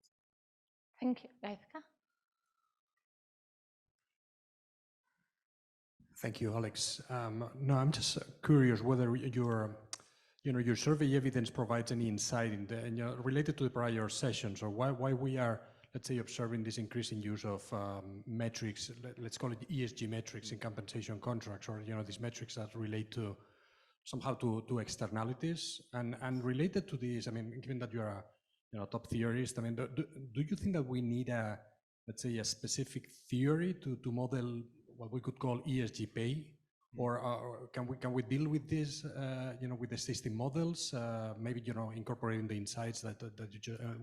Thank you. Gaizka? Thank you, Alex. No, I'm just curious whether your survey evidence provides any insight related to the prior sessions, or why we are, let's say, observing this increasing use of metrics, let's call it ESG metrics in compensation contracts, or these metrics that relate to somehow to externalities. And related to this, I mean, given that you're top theorist. I mean, do you think that we need a, let's say, a specific theory to model what we could call ESG pay? Or can we deal with this, with existing models? Maybe incorporating the insights that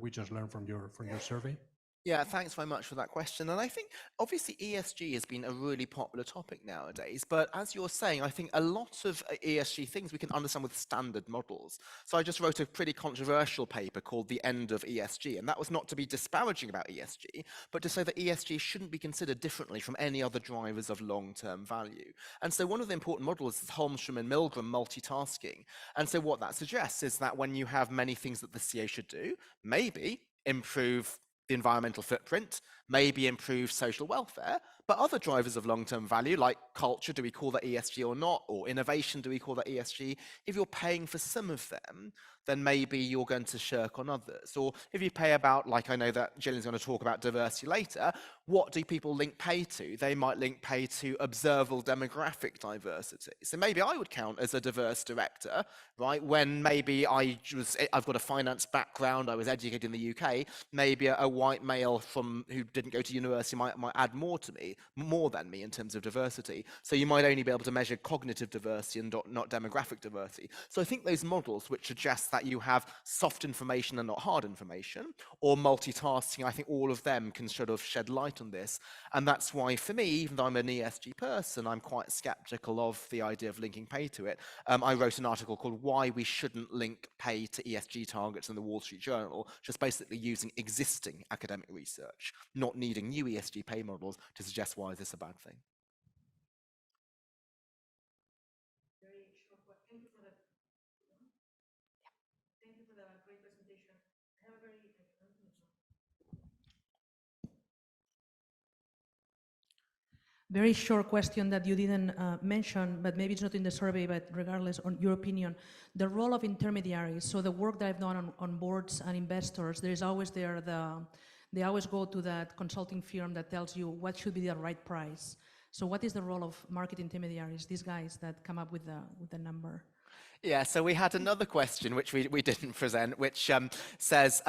we just learned from your survey. Yeah, thanks very much for that question. And I think obviously ESG has been a really popular topic nowadays, but as you're saying, I think a lot of ESG things we can understand with standard models. So I just wrote a pretty controversial paper called The End of ESG, and that was not to be disparaging about ESG, but to say that ESG shouldn't be considered differently from any other drivers of long-term value. And so one of the important models is Holmstrom and Milgram multitasking. And so what that suggests is that when you have many things that the CEO should do, maybe improve the environmental footprint, maybe improve social welfare, but other drivers of long-term value like culture, do we call that ESG or not, or innovation, do we call that ESG? If you're paying for some of them, then maybe you're going to shirk on others. Or if you pay about, like I know that Gillian's going to talk about diversity later, what do people link pay to? They might link pay to observable demographic diversity. So maybe I would count as a diverse director, right? When maybe I've got a finance background, I was educated in the UK, maybe a white male who didn't go to university might add more than me in terms of diversity. So you might only be able to measure cognitive diversity and not demographic diversity. So I think those models which suggest that you have soft information and not hard information, or multitasking, I think all of them can sort of shed light on this. And that's why for me, even though I'm an ESG person, I'm quite skeptical of the idea of linking pay to it. I wrote an article called Why We Shouldn't Link Pay to ESG Targets in the Wall Street Journal, just basically using existing academic research, not needing new ESG pay models to suggest why is this a bad thing. Thank you for the great presentation. I have a very short question that you didn't mention, but maybe it's not in the survey, but regardless, on your opinion, the role of intermediaries. So the work that I've done on boards and investors, there's always they always go to that consulting firm that tells you what should be the right price. So what is the role of market intermediaries, these guys that come up with the number? Yeah, so we had another question which we didn't present, which says,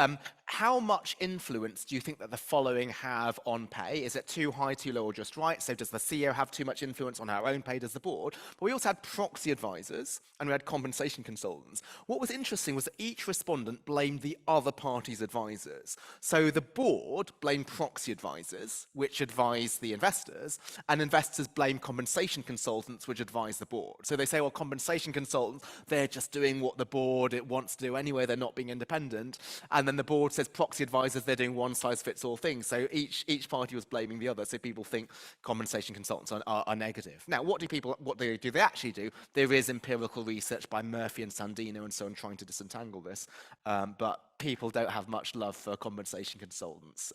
how much influence do you think that the following have on pay? Is it too high, too low, or just right? So does the CEO have too much influence on our own pay? Does the board? But we also had proxy advisors and we had compensation consultants. What was interesting was that each respondent blamed the other party's advisors. So the board blamed proxy advisors, which advise the investors, and investors blame compensation consultants, which advise the board. So they say, well, compensation consultants, they're just doing what the board wants to do anyway, they're not being independent. And then the board says proxy advisors, they're doing one size fits all things. So each party was blaming the other. So people think compensation consultants are negative. Now, what do they actually do? There is empirical research by Murphy and Sandino and so on trying to disentangle this. But people don't have much love for compensation consultants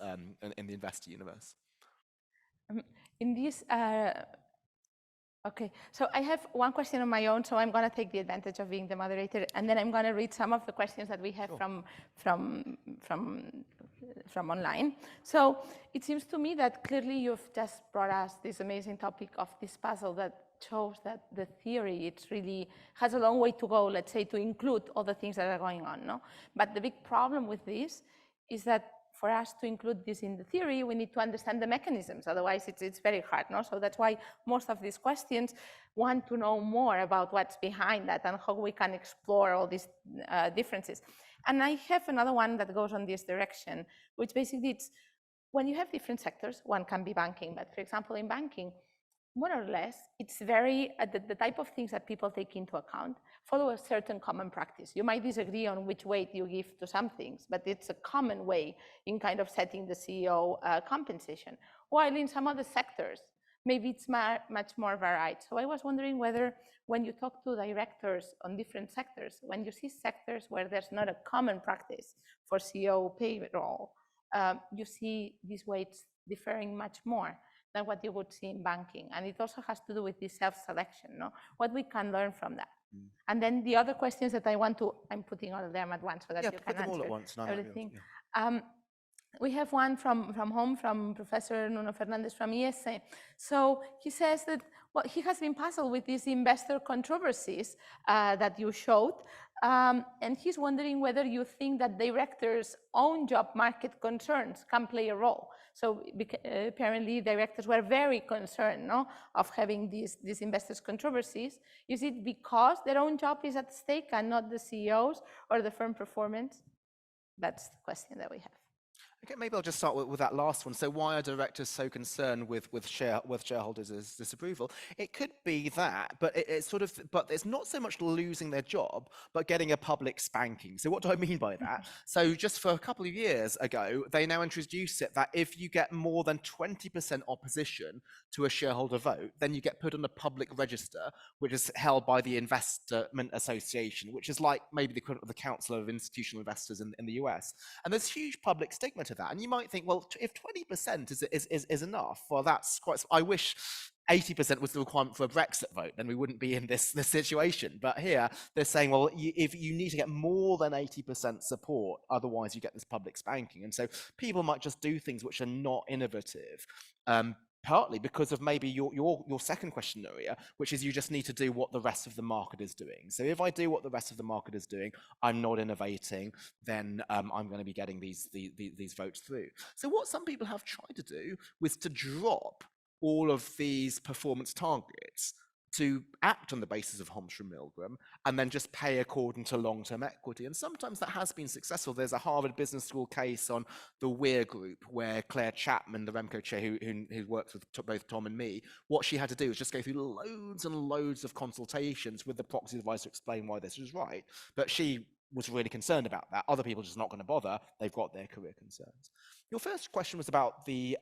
in the investor universe. In this, okay, so I have one question on my own, so I'm going to take the advantage of being the moderator, and then I'm going to read some of the questions that we have from online. So it seems to me that clearly you've just brought us this amazing topic of this puzzle that shows that the theory, it really has a long way to go, let's say, to include all the things that are going on, no? But the big problem with this is that for us to include this in the theory, we need to understand the mechanisms. Otherwise, it's very hard, no? So that's why most of these questions want to know more about what's behind that and how we can explore all these differences. And I have another one that goes on this direction, which basically it's when you have different sectors, one can be banking, but for example, in banking, more or less, it's very, the type of things that people take into account follow a certain common practice. You might disagree on which weight you give to some things, but it's a common way in kind of setting the CEO compensation. While in some other sectors, maybe it's much more varied. So I was wondering whether when you talk to directors on different sectors, when you see sectors where there's not a common practice for CEO payroll, you see these weights differing much more than what you would see in banking. And it also has to do with this self-selection, no? What we can learn from that. And then the other questions that I'm putting all of them at once so that you can put them answer all at once. everything. We have one from home, from Professor Nuno Fernandes from IESE. So he says that Well, he has been puzzled with these investor controversies that you showed. And he's wondering whether you think that directors' own job market concerns can play a role. So apparently directors were very concerned, no, of having these investors' controversies. Is it because their own job is at stake and not the CEOs or the firm performance? That's the question that we have. Okay, maybe I'll just start with that last one. So why are directors so concerned with shareholders' disapproval? It could be that, but it's not so much losing their job, but getting a public spanking. So what do I mean by that? So just for a couple of years ago, they now introduced it that if you get more than 20% opposition to a shareholder vote, then you get put on a public register, which is held by the Investment Association, which is like maybe the equivalent of the Council of Institutional Investors in the US. And there's huge public stigma to that. And you might think, well, if 20% is enough, well, that's quite, I wish 80% was the requirement for a Brexit vote, then we wouldn't be in this situation. But here they're saying, well, if you need to get more than 80% support, otherwise you get this public spanking. And so people might just do things which are not innovative. Partly because of maybe your second question, Nuria, which is you just need to do what the rest of the market is doing. So if I do what the rest of the market is doing, I'm not innovating, then I'm going to be getting these votes through. So what some people have tried to do was to drop all of these performance targets to act on the basis of Holmes and Milgram and then just pay according to long-term equity. And sometimes that has been successful. There's a Harvard Business School case on the Weir Group where Claire Chapman, the Remco chair who works with both Tom and me, what she had to do was just go through loads and loads of consultations with the proxy advisor to explain why this was right. But she was really concerned about that. Other people are just not going to bother. They've got their career concerns. Your first question was about the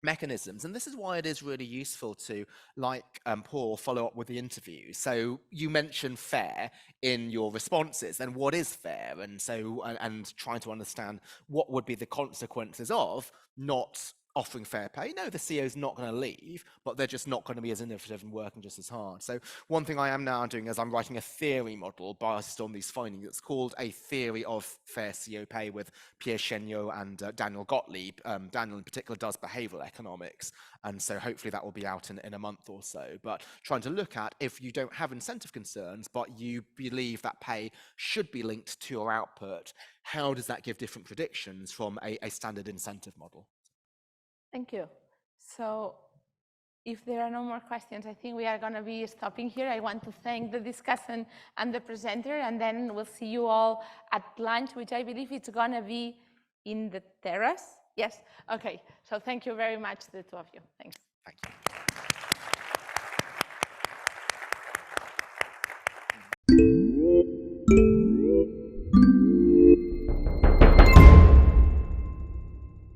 mechanisms, and this is why it is really useful to, like Paul, follow up with the interview. So you mentioned fair in your responses, and what is fair, and so and trying to understand what would be the consequences of not offering fair pay. No, the CEO is not going to leave, but they're just not going to be as innovative and working just as hard. So one thing I am now doing is I'm writing a theory model based on these findings. It's called A Theory of Fair CEO Pay with Pierre Chenot and Daniel Gottlieb. Daniel in particular does behavioral economics, and so hopefully that will be out in a month or so. But trying to look at if you don't have incentive concerns, but you believe that pay should be linked to your output, how does that give different predictions from a standard incentive model? Thank you. So if there are no more questions, I think we are going to be stopping here. I want to thank the discussant and the presenter, and then we'll see you all at lunch, which I believe it's going to be in the terrace. Yes? Okay. So thank you very much, the two of you. Thanks. Thank you.